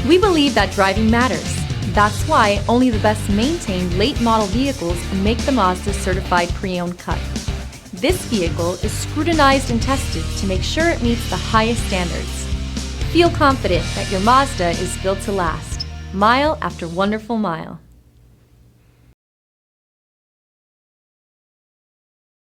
We believe that driving matters. That's why only the best maintained late model vehicles make the Mazda certified pre-owned cut. This vehicle is scrutinized and tested to make sure it meets the highest standards. Feel confident that your Mazda is built to last, mile after wonderful mile.